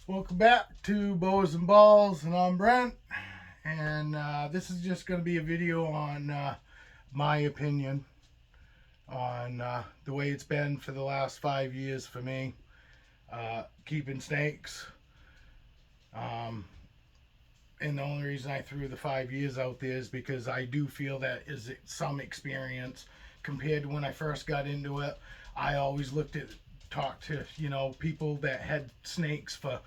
Welcome back to Boas and Balls, and I'm Brent. And this is just going to be a video on my opinion on the way it's been for the last 5 years for me keeping snakes. Um, and the only reason I threw the 5 years out there is because I do feel that is some experience compared to when I first got into it. I always talked to people that had snakes for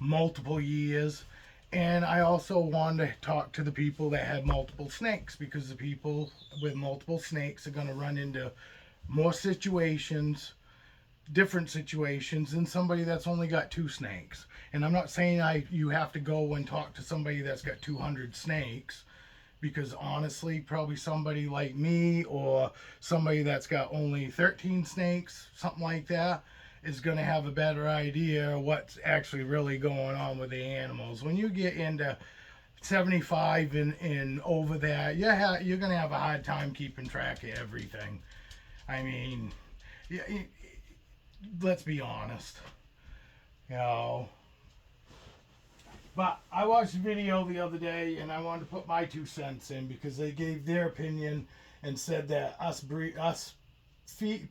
multiple years. And I also wanted to talk to the people that had multiple snakes, because the people with multiple snakes are going to run into more situations, different situations, than somebody that's only got two snakes. And I'm not saying you have to go and talk to somebody that's got 200 snakes, because honestly, probably somebody like me or somebody that's got only 13 snakes, something like that, is going to have a better idea what's actually really going on with the animals. When you get into 75 and over that, you're going to have a hard time keeping track of everything. I mean, yeah, let's be honest. You know, but I watched a video the other day, and I wanted to put my 2 cents in because they gave their opinion and said that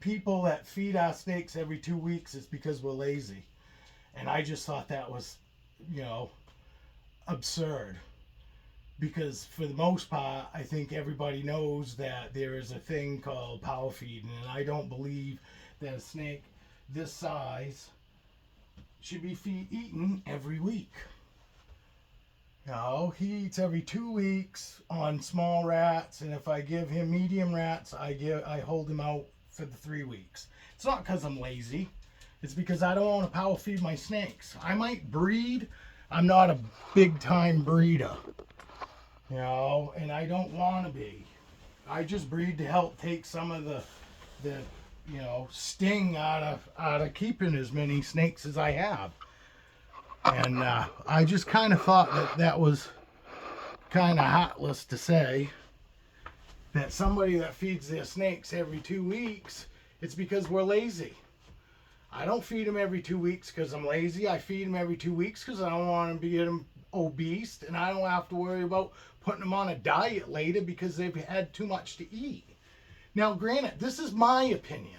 people that feed our snakes every 2 weeks is because we're lazy. And I just thought that was, you know, absurd. Because for the most part, I think everybody knows that there is a thing called power feeding, and I don't believe that a snake this size should be eaten every week. No, he eats every 2 weeks on small rats, and if I give him medium rats, I hold him out for the 3 weeks. It's not because I'm lazy. It's because I don't want to power feed my snakes. I might breed. I'm not a big time breeder, and I don't want to be. I just breed to help take some of the sting out of keeping as many snakes as I have. And I just kind of thought that was kind of heartless to say that somebody that feeds their snakes every 2 weeks, it's because we're lazy. I don't feed them every 2 weeks because I'm lazy. I feed them every 2 weeks because I don't want them to get them obese, and I don't have to worry about putting them on a diet later because they've had too much to eat. Now, granted, this is my opinion.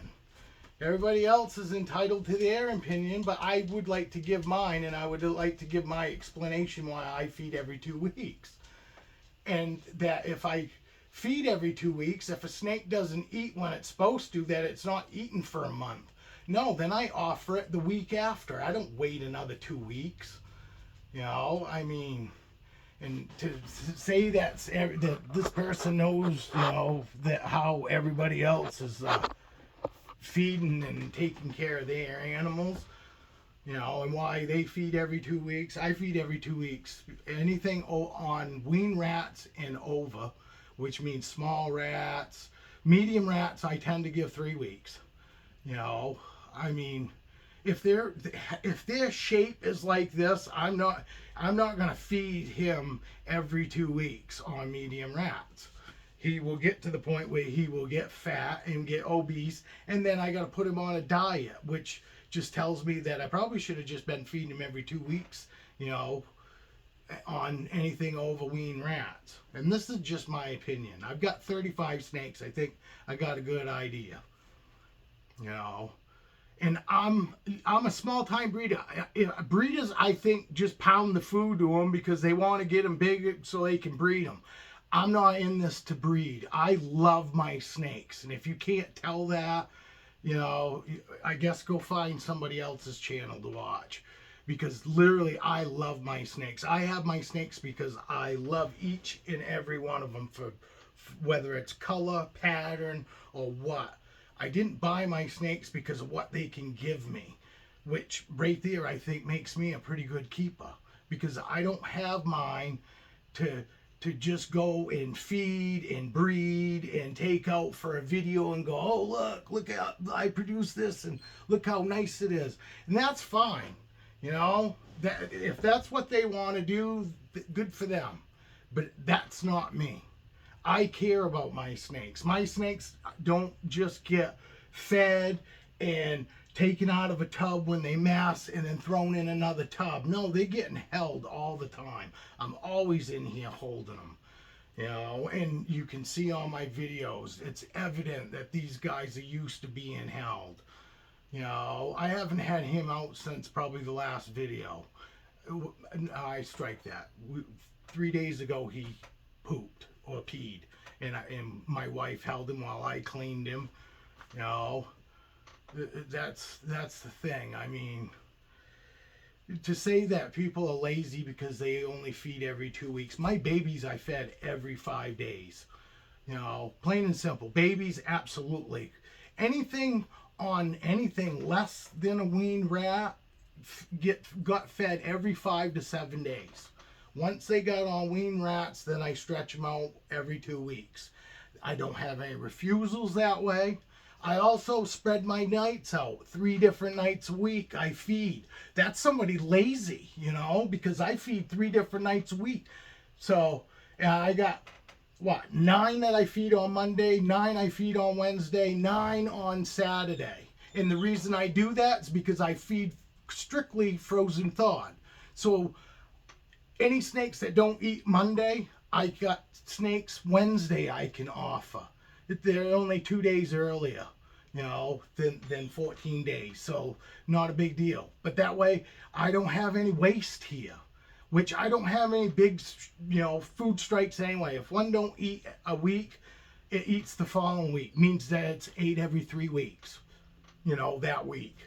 Everybody else is entitled to their opinion, but I would like to give mine, and I would like to give my explanation why I feed every 2 weeks. And that if I feed every 2 weeks, if a snake doesn't eat when it's supposed to, that it's not eaten for a month. No, then I offer it the week after. I don't wait another 2 weeks. I mean, and to say that this person knows, that how everybody else is feeding and taking care of their animals, and why they feed every 2 weeks. I feed every 2 weeks. Anything on wean rats and over, which means small rats. Medium rats, I tend to give 3 weeks. I mean, if their shape is like this, I'm not gonna feed him every 2 weeks on medium rats. He will get to the point where he will get fat and get obese, and then I got to put him on a diet, which just tells me that I probably should have just been feeding him every 2 weeks, on anything over wean rats. And this is just my opinion. I've got 35 snakes. I think I got a good idea, you know. And I'm a small time breeder. Breeders, I think, just pound the food to them because they want to get them big so they can breed them. I'm not in this to breed. I love my snakes, and if you can't tell that, I guess go find somebody else's channel to watch, because literally I love my snakes. I have my snakes because I love each and every one of them, for whether it's color, pattern, or what. I didn't buy my snakes because of what they can give me, which right there I think makes me a pretty good keeper, because I don't have mine to just go and feed and breed and take out for a video and go, oh, look how I produced this and look how nice it is. And that's fine. That if that's what they want to do, good for them. But that's not me. I care about my snakes. My snakes don't just get fed and taken out of a tub when they mass and then thrown in another tub. No, they're getting held all the time. I'm always in here holding them. You know, and you can see on my videos, it's evident that these guys are used to being held. You know, I haven't had him out since probably the last video. I strike that. 3 days ago, he pooped or peed, and my wife held him while I cleaned him. You know, that's the thing. I mean, to say that people are lazy because they only feed every 2 weeks. My babies I fed every 5 days. You know, plain and simple. Babies, absolutely. Anything on anything less than a weaned rat got fed every 5 to 7 days. Once they got on weaned rats, then I stretch them out every 2 weeks. I don't have any refusals that way. I also spread my nights out 3 different nights a week. I feed. That's somebody lazy, you know, because I feed 3 different nights a week. So I got what, 9 that I feed on Monday, 9 I feed on Wednesday, 9 on Saturday. And the reason I do that is because I feed strictly frozen thawed. So any snakes that don't eat Monday, I got snakes Wednesday I can offer. They're only 2 days earlier, you know, than 14 days. So not a big deal. But that way I don't have any waste here. Which I don't have any big, you know, food strikes anyway. If one don't eat a week, it eats the following week. Means that it's 8 every 3 weeks, you know, that week.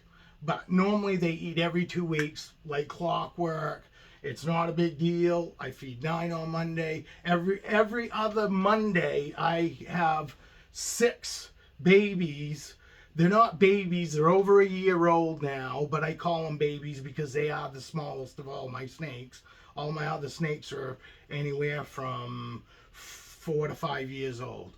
But normally they eat every 2 weeks, like clockwork. It's not a big deal. I feed 9 on Monday. Every other Monday, I have 6 babies. They're not babies. They're over a year old now, but I call them babies because they are the smallest of all my snakes. All my other snakes are anywhere from 4 to 5 years old.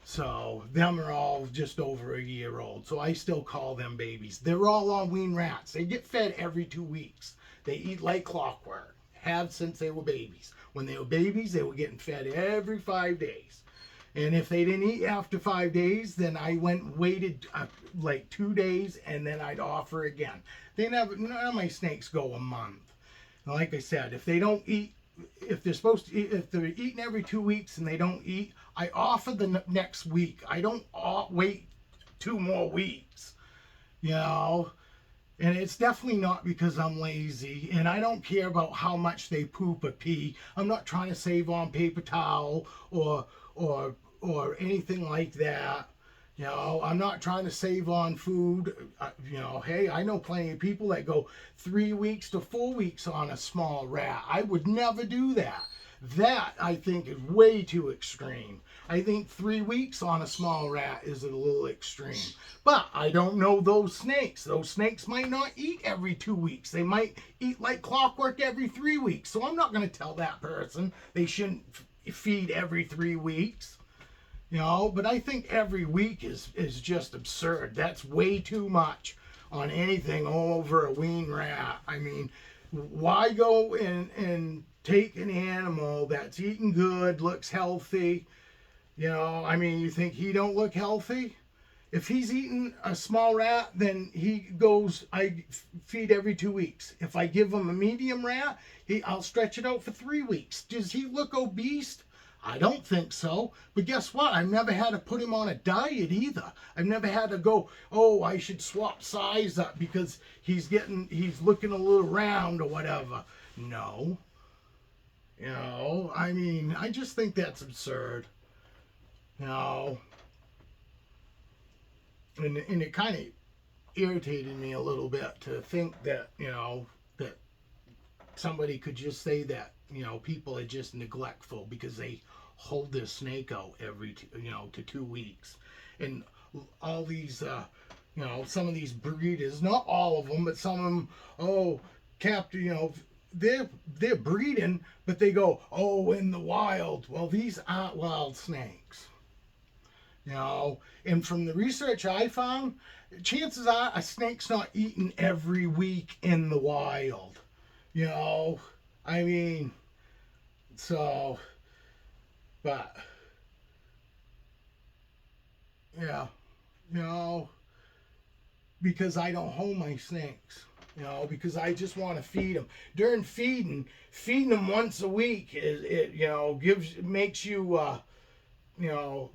So them are all just over a year old. So I still call them babies. They're all on weaned rats. They get fed every 2 weeks. They eat like clockwork. Have since they were babies. When they were babies, they were getting fed every 5 days. And if they didn't eat after 5 days, then I waited like 2 days, and then I'd offer again. None of my snakes go a month. And like I said, if they don't eat, if they're supposed to eat, if they're eating every 2 weeks and they don't eat, I offer the next week. I don't wait 2 more weeks, you know. And it's definitely not because I'm lazy, and I don't care about how much they poop or pee. I'm not trying to save on paper towel or anything like that. You know, I'm not trying to save on food. You know, hey, I know plenty of people that go 3 weeks to 4 weeks on a small rat. I would never do that. That, I think, is way too extreme. I think 3 weeks on a small rat is a little extreme. But I don't know those snakes. Those snakes might not eat every 2 weeks. They might eat like clockwork every 3 weeks. So I'm not going to tell that person they shouldn't feed every 3 weeks. You know, but I think every week is just absurd. That's way too much on anything over a weaned rat. I mean, why go and take an animal that's eating good, looks healthy? You know, I mean, you think he don't look healthy? If he's eating a small rat, then I feed every 2 weeks. If I give him a medium rat, I'll stretch it out for 3 weeks. Does he look obese? I don't think so. But guess what? I've never had to put him on a diet either. I've never had to go, oh, I should swap size up because he's looking a little round or whatever. No. You know, I mean, I just think that's absurd. You know. And it kind of irritated me a little bit to think that, you know, that somebody could just say that, you know, people are just neglectful because they hold their snake out every, to 2 weeks. And all these, you know, some of these breeders, not all of them, but some of them, oh, Captain, you know, they're breeding, but they go, oh, in the wild. Well, these aren't wild snakes. You know, and from the research I found, chances are a snake's not eaten every week in the wild. You know, I mean, so, but, yeah, you know, because I don't hold my snakes. Because I just want to feed them. During feeding them once a week makes you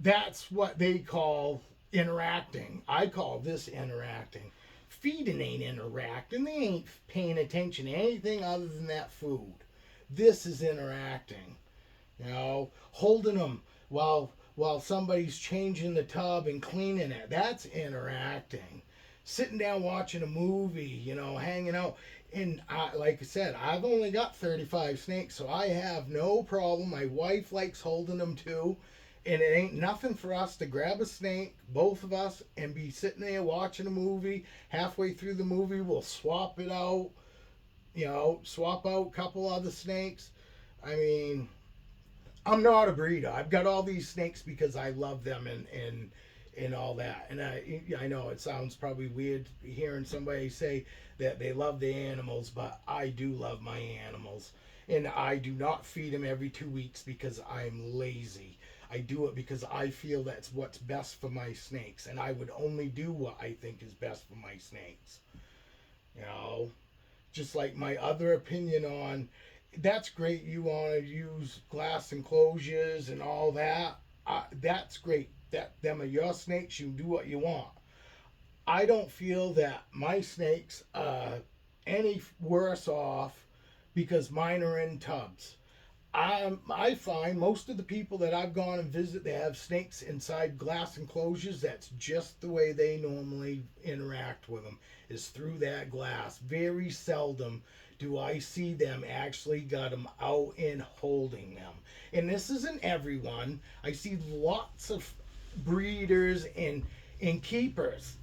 that's what they call interacting. I call this interacting. Feeding ain't interacting. They ain't paying attention to anything other than that food. This is interacting. Holding them while somebody's changing the tub and cleaning it. That's interacting. Sitting down watching a movie, hanging out. And like I said, I've only got 35 snakes, so I have no problem. My wife likes holding them too. And it ain't nothing for us to grab a snake, both of us, and be sitting there watching a movie. Halfway through the movie, we'll swap it out, swap out a couple other snakes. I mean, I'm not a breeder. I've got all these snakes because I love them and all that. And I know it sounds probably weird hearing somebody say that they love the animals, but I do love my animals. And I do not feed them every 2 weeks because I'm lazy. I do it because I feel that's what's best for my snakes. And I would only do what I think is best for my snakes. Just like my other opinion on, that's great, you want to use glass enclosures and all that. That's great. Them are your snakes. You do what you want. I don't feel that my snakes are any worse off because mine are in tubs. I find most of the people that I've gone and visit, they have snakes inside glass enclosures. That's just the way they normally interact with them, is through that glass. Very seldom do I see them actually got them out and holding them. And this isn't everyone. I see lots of breeders and keepers.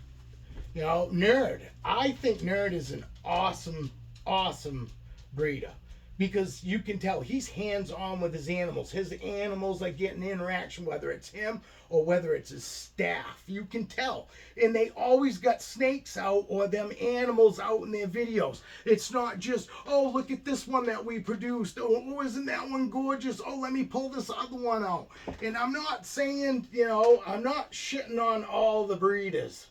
Nerd. I think Nerd is an awesome breeder. Because you can tell he's hands-on with his animals. His animals are getting interaction, whether it's him or whether it's his staff. You can tell. And they always got snakes out or them animals out in their videos. It's not just, oh, look at this one that we produced. Oh, isn't that one gorgeous? Oh, let me pull this other one out. And I'm not saying, I'm not shitting on all the breeders.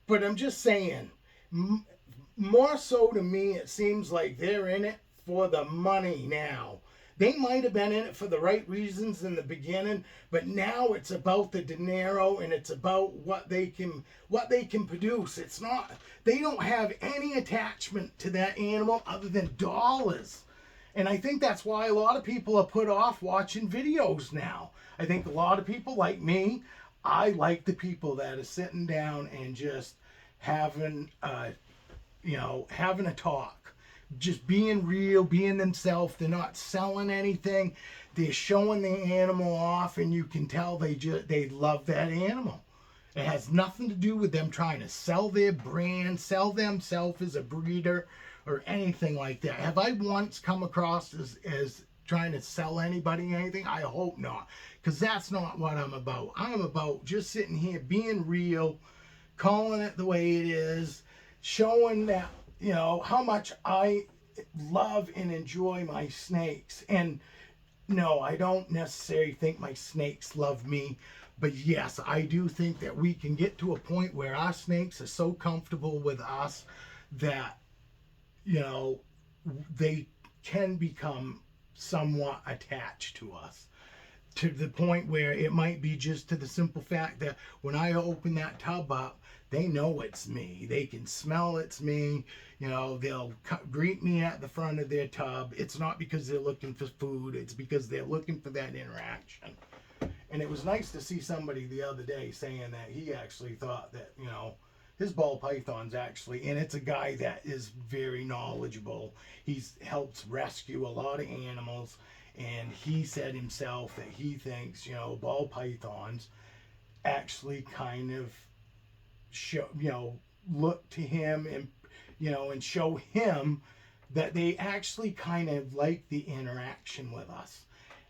But I'm just saying, more so to me, it seems like they're in it for the money now. They might have been in it for the right reasons in the beginning, but now it's about the dinero and it's about what they can produce. It's not, they don't have any attachment to that animal other than dollars. And I think that's why a lot of people are put off watching videos now. I think a lot of people like me, I like the people that are sitting down and just having having a talk. Just being real, being themselves. They're not selling anything. They're showing the animal off, and you can tell they love that animal. It has nothing to do with them trying to sell their brand, sell themselves as a breeder, or anything like that. Have I once come across as trying to sell anybody anything? I hope not, because that's not what I'm about. I'm about just sitting here, being real, calling it the way it is, showing that how much I love and enjoy my snakes. And no, I don't necessarily think my snakes love me, but yes, I do think that we can get to a point where our snakes are so comfortable with us that they can become somewhat attached to us, to the point where it might be just to the simple fact that when I open that tub up, they know it's me. They can smell it's me. They'll greet me at the front of their tub. It's not because they're looking for food. It's because they're looking for that interaction. And it was nice to see somebody the other day saying that he actually thought that, his ball python's actually, and it's a guy that is very knowledgeable. He's helped rescue a lot of animals. And he said himself that he thinks, ball pythons actually kind of show, look to him and, and show him that they actually kind of like the interaction with us.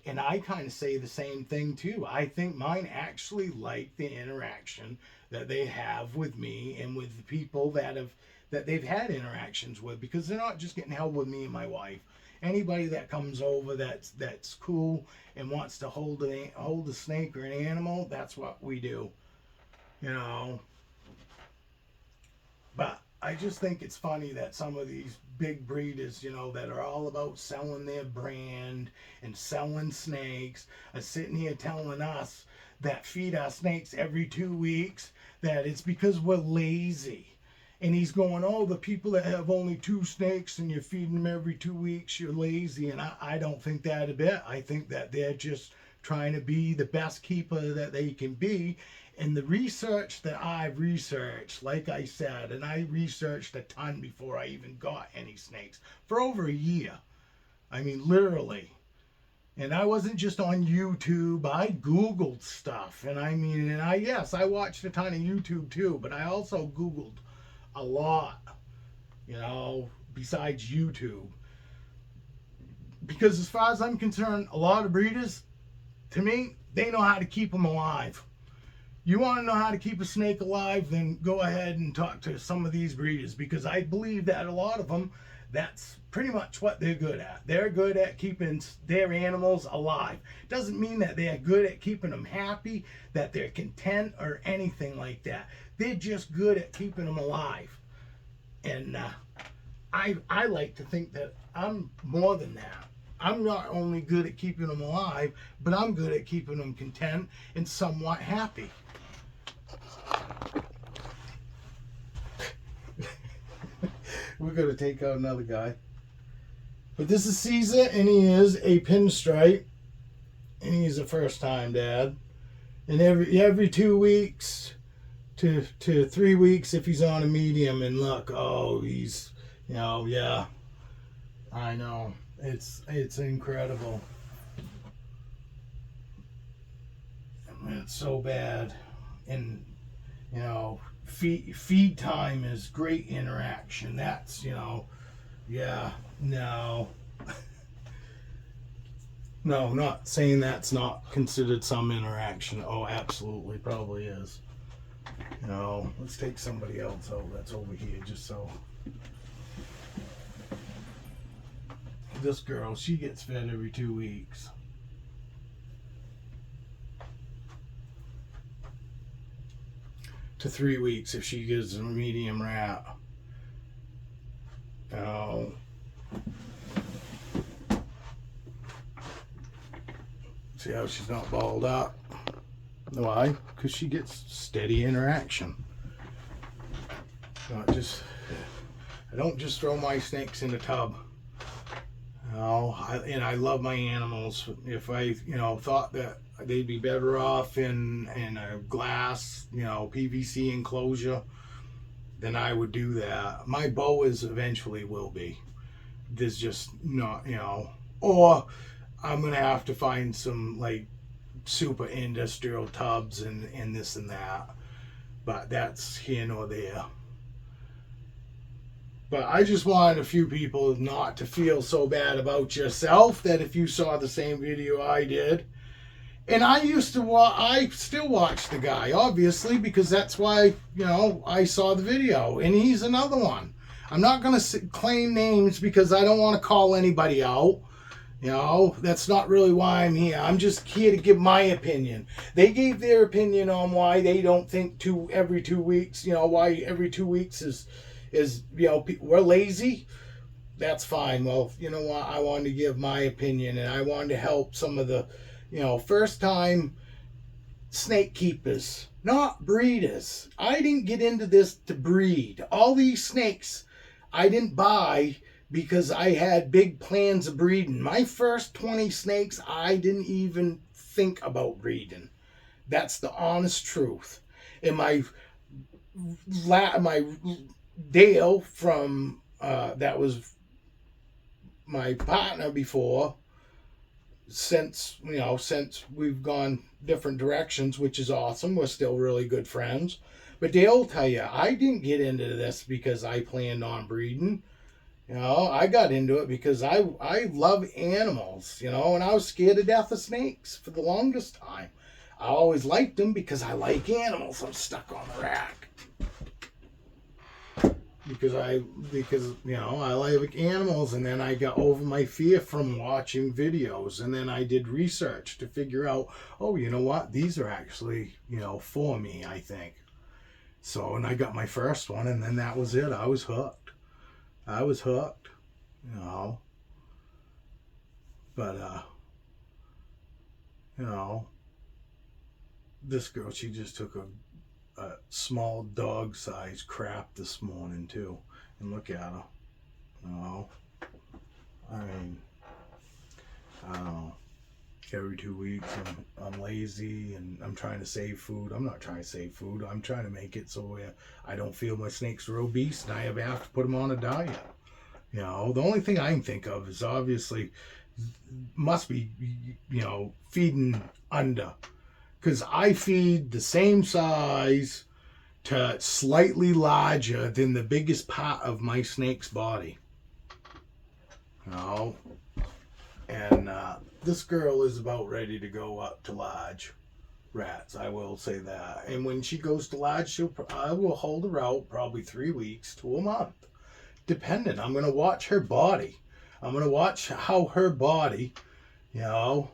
And I kind of say the same thing too. I think mine actually like the interaction that they have with me and with the people that they've had interactions with, because they're not just getting held with me and my wife. Anybody that comes over that's cool and wants to hold a snake or an animal, that's what we do. But I just think it's funny that some of these big breeders, you know, that are all about selling their brand and selling snakes, are sitting here telling us that feed our snakes every 2 weeks, that it's because we're lazy. And he's going, oh, the people that have only 2 snakes and you're feeding them every 2 weeks, you're lazy. And I don't think that a bit. I think that they're just trying to be the best keeper that they can be. And the research that I've researched, like I said, and I researched a ton before I even got any snakes for over a year. I mean, literally. And I wasn't just on YouTube. I Googled stuff. And I mean, yes, I watched a ton of YouTube too, but I also Googled a lot, you know, besides YouTube. Because as far as I'm concerned, a lot of breeders, to me, they know how to keep them alive. You want to know how to keep a snake alive, then go ahead and talk to some of these breeders, because I believe that a lot of them, that's pretty much what they're good at. They're good at keeping their animals alive. Doesn't mean that they're good at keeping them happy, that they're content or anything like that. They're just good at keeping them alive. And I like to think that I'm more than that. I'm not only good at keeping them alive, but I'm good at keeping them content and somewhat happy. We're going to take out another guy. But this is Caesar, and he is a pinstripe. And he's a first-time dad. And every 2 weeks to 3 weeks if he's on a medium. And look, oh, he's, you know, yeah. I know. It's incredible. It's so bad. And, you know, feed time is great interaction. That's, you know, yeah, no. No, not saying that's not considered some interaction. Oh, absolutely, probably is. You know, let's take somebody else out that's over here just so. This girl, she gets fed every 2 weeks. To 3 weeks if she gives a medium rat. Oh. See how she's not balled up? Why? Because she gets steady interaction. I don't just throw my snakes in the tub. No, I love my animals. If I, you know, thought that they'd be better off in a glass, you know, PVC enclosure, then I would do that. My boas eventually will be. There's just not, you know, or I'm gonna have to find some like super industrial tubs and this and that. But that's here nor there. But I just wanted a few people not to feel so bad about yourself that if you saw the same video I did. And I used to I still watch the guy, obviously, because that's why, you know, I saw the video. And he's another one. I'm not going to claim names because I don't want to call anybody out. You know, that's not really why I'm here. I'm just here to give my opinion. They gave their opinion on why they don't think every 2 weeks, you know, why every 2 weeks is, you know, we're lazy. That's fine. Well, you know what? I wanted to give my opinion, and I wanted to help some of the, you know, first time snake keepers, not breeders. I didn't get into this to breed. All these snakes I didn't buy because I had big plans of breeding. My first 20 snakes, I didn't even think about breeding. That's the honest truth. And my Dale from that was my partner before, since we've gone different directions, which is awesome. We're still really good friends. But Dale will tell you, I didn't get into this because I planned on breeding. You know, I got into it because I love animals, you know, and I was scared to death of snakes for the longest time. I always liked them because I like animals. I'm stuck on the rack. Because you know, I like animals, and then I got over my fear from watching videos, and then I did research to figure out, oh, you know what, these are actually, you know, for me, I think. So, and I got my first one, and then that was it. I was hooked. I was hooked, you know. But, you know, this girl, she just took a small dog-sized crap this morning, too. And look at her. You know, I mean, I don't know. Every 2 weeks, I'm lazy and I'm trying to save food. I'm not trying to save food. I'm trying to make it so where I don't feel my snakes are obese and I have to put them on a diet. You know, the only thing I can think of is obviously must be, you know, feeding under. Because I feed the same size to slightly larger than the biggest part of my snake's body. You know, and this girl is about ready to go up to large rats. I will say that. And when she goes to large, I will hold her out probably 3 weeks to a month, depending. I'm going to watch her body. I'm going to watch how her body, you know,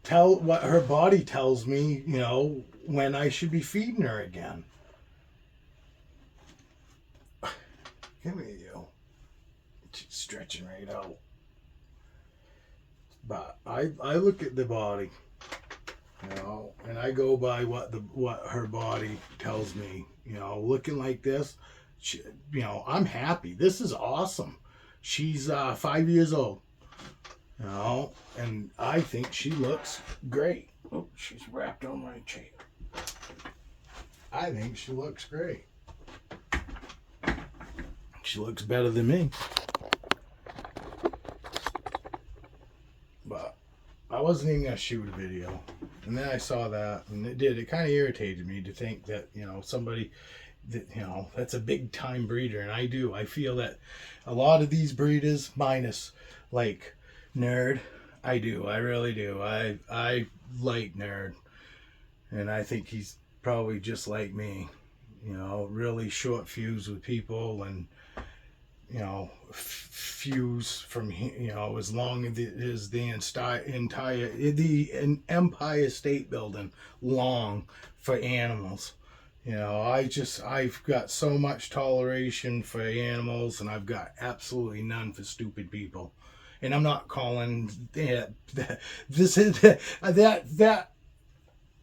tell what her body tells me, you know, when I should be feeding her again. Give me you. She's stretching right out. But I look at the body, you know, and I go by what her body tells me. You know, looking like this, she, you know, I'm happy. This is awesome. She's 5 years old, you know, and I think she looks great. Oh, she's wrapped on my chair. I think she looks great. She looks better than me. But I wasn't even going to shoot a video. And then I saw that, and it kind of irritated me to think that, you know, somebody that, you know, that's a big time breeder. And I feel that a lot of these breeders, minus like Nerd, I really do. I like Nerd. And I think he's probably just like me, you know, really short fuse with people and, you know, fuse from, you know, as long as the Empire State Building long for animals. You know, I've got so much toleration for animals, and I've got absolutely none for stupid people. And I'm not calling that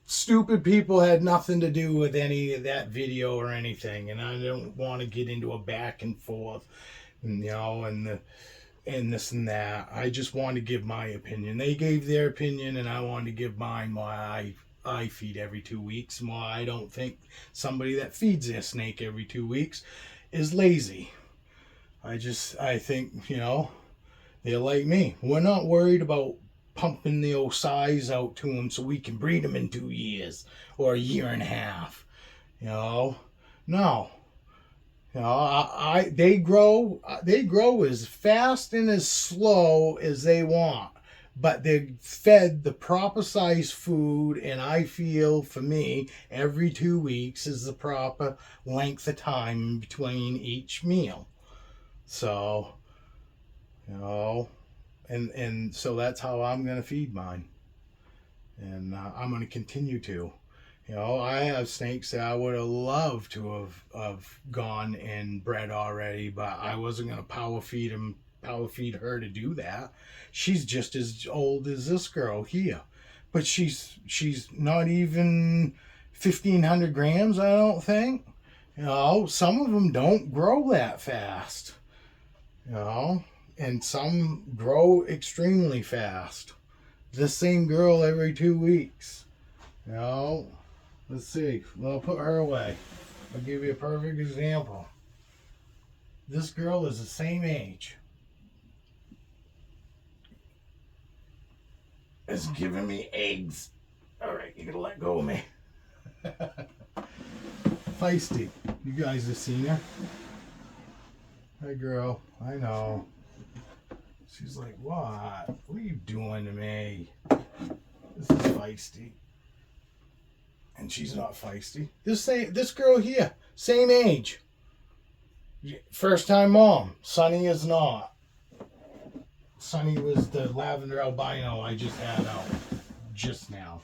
stupid people had nothing to do with any of that video or anything, and I don't want to get into a back and forth, you know, and this and that. I just want to give my opinion. They gave their opinion, and I wanted to give mine. Why I feed every 2 weeks, and why I don't think somebody that feeds their snake every 2 weeks is lazy. I think, you know, they're like me. We're not worried about pumping the old size out to them so we can breed them in 2 years or a year and a half. You know, no. You know, they grow as fast and as slow as they want, but they're fed the proper size food, and I feel for me every 2 weeks is the proper length of time between each meal. So, you know, and so that's how I'm going to feed mine. And I'm going to continue to. You know, I have snakes that I would have loved to have gone and bred already, but I wasn't going to power feed her to do that. She's just as old as this girl here. But she's not even 1,500 grams, I don't think. You know, some of them don't grow that fast. You know, and some grow extremely fast. This same girl every 2 weeks. You know, let's see. I'll put her away. I'll give you a perfect example. This girl is the same age. It's giving me eggs. All right, you gotta let go of me. Feisty. You guys have seen her. Hey, girl. I know. She's like, what? What are you doing to me? This is feisty. And she's not feisty. This girl here, same age. First time mom. Sunny is not. Sunny was the lavender albino I just had out just now.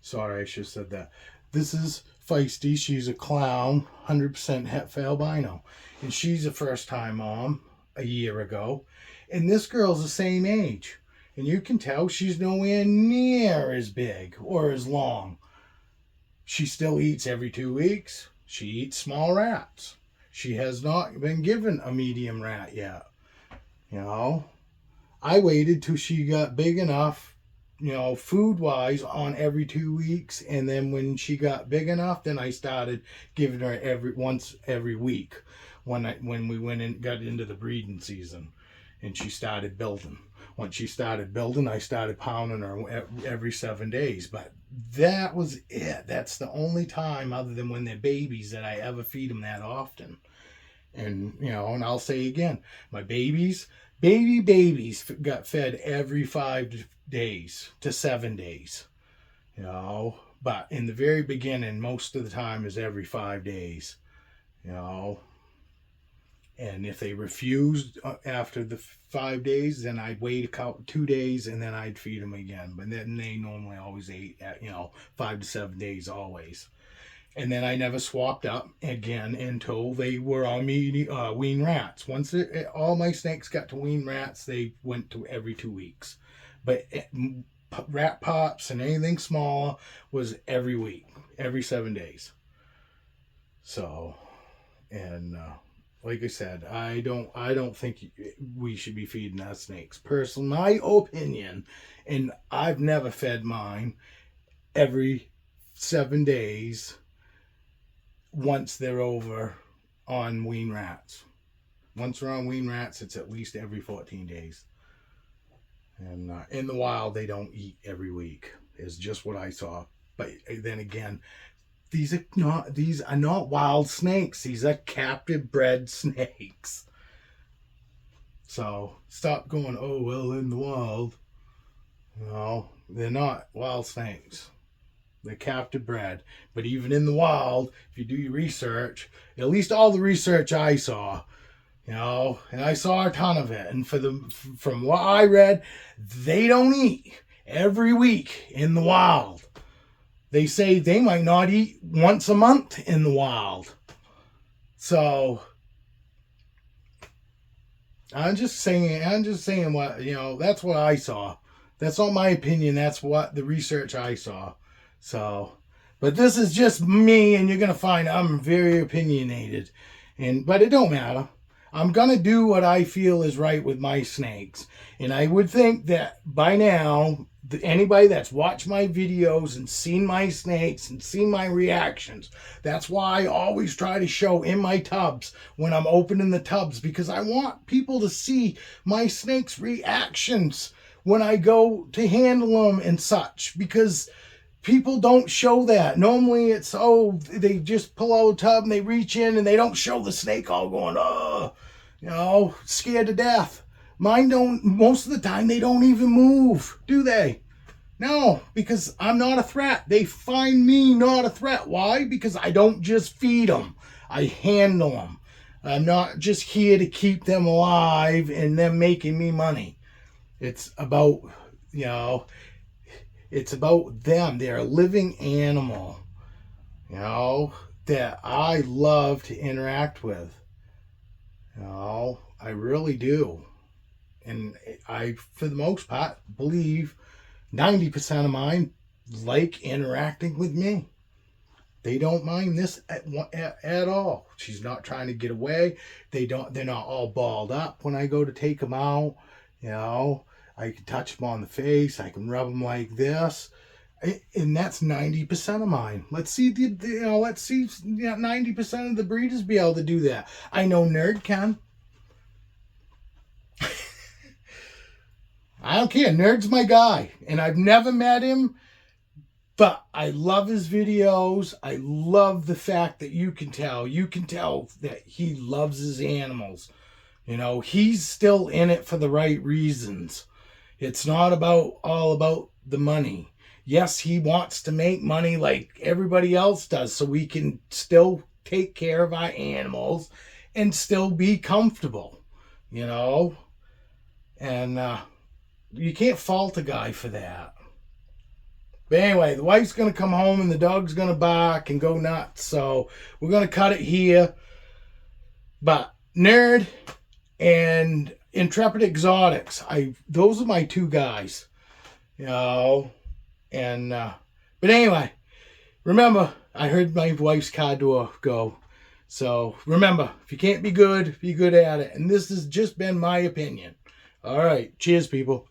Sorry, I should have said that. This is Feisty. She's a clown, 100% Het albino. And she's a first-time mom a year ago. And this girl's the same age. And you can tell she's nowhere near as big or as long. She still eats every 2 weeks. She eats small rats. She has not been given a medium rat yet. You know, I waited till she got big enough, you know, food-wise on every 2 weeks. And then when she got big enough, then I started giving her once every week when we went and got into the breeding season. And she started building. Once she started building, I started pounding her every 7 days. But that was it. That's the only time, other than when they're babies, that I ever feed them that often. And, you know, and I'll say again, my babies got fed every 5 days to 7 days. You know, but in the very beginning, most of the time is every 5 days. You know. And if they refused after the 5 days, then I'd wait 2 days and then I'd feed them again. But then they normally always ate at, 5 to 7 days always. And then I never swapped up again until they were on wean rats. Once all my snakes got to wean rats, they went to every 2 weeks. But rat pops and anything smaller was every week, every 7 days. So, and like I said, I don't think we should be feeding our snakes. Personally, my opinion, and I've never fed mine every 7 days once they're over on wean rats. Once they're on wean rats, it's at least every 14 days. And in the wild, they don't eat every week. Is just what I saw. But then again, these are not wild snakes. These are captive bred snakes. So stop going, oh, well, in the wild. No, they're not wild snakes. They're captive bred. But even in the wild, if you do your research, at least all the research I saw, and I saw a ton of it. And from what I read, they don't eat every week in the wild. They say they might not eat once a month in the wild. So I'm just saying what, that's what I saw. That's not my opinion. That's what the research I saw. So, but this is just me, and you're going to find I'm very opinionated. But it don't matter. I'm going to do what I feel is right with my snakes. And I would think that by now, anybody that's watched my videos and seen my snakes and seen my reactions, that's why I always try to show in my tubs when I'm opening the tubs, because I want people to see my snakes' reactions when I go to handle them and such, because people don't show that. Normally it's, they just pull out a tub and they reach in and they don't show the snake all going, scared to death. Mine don't, most of the time they don't even move, do they? No, because I'm not a threat. They find me not a threat. Why? Because I don't just feed them. I handle them. I'm not just here to keep them alive and them making me money. It's about, it's about them. They're a living animal, that I love to interact with. I really do. And I, for the most part, believe 90% of mine like interacting with me. They don't mind this at all. She's not trying to get away. They're not all balled up when I go to take them out. I can touch them on the face. I can rub them like this. And that's 90% of mine. Let's see 90% of the breeders be able to do that. I know Nerd can. I don't care. Nerd's my guy. And I've never met him, but I love his videos. I love the fact that you can tell that he loves his animals. He's still in it for the right reasons. It's not all about the money. Yes, he wants to make money like everybody else does, so we can still take care of our animals and still be comfortable, and you can't fault a guy for that. But anyway, the wife's going to come home and the dog's going to bark and go nuts. So we're going to cut it here. But Nerd and Intrepid Exotics, those are my two guys. You know, and but anyway, remember, I heard my wife's car door go. So remember, if you can't be good at it. And this has just been my opinion. All right, cheers, people.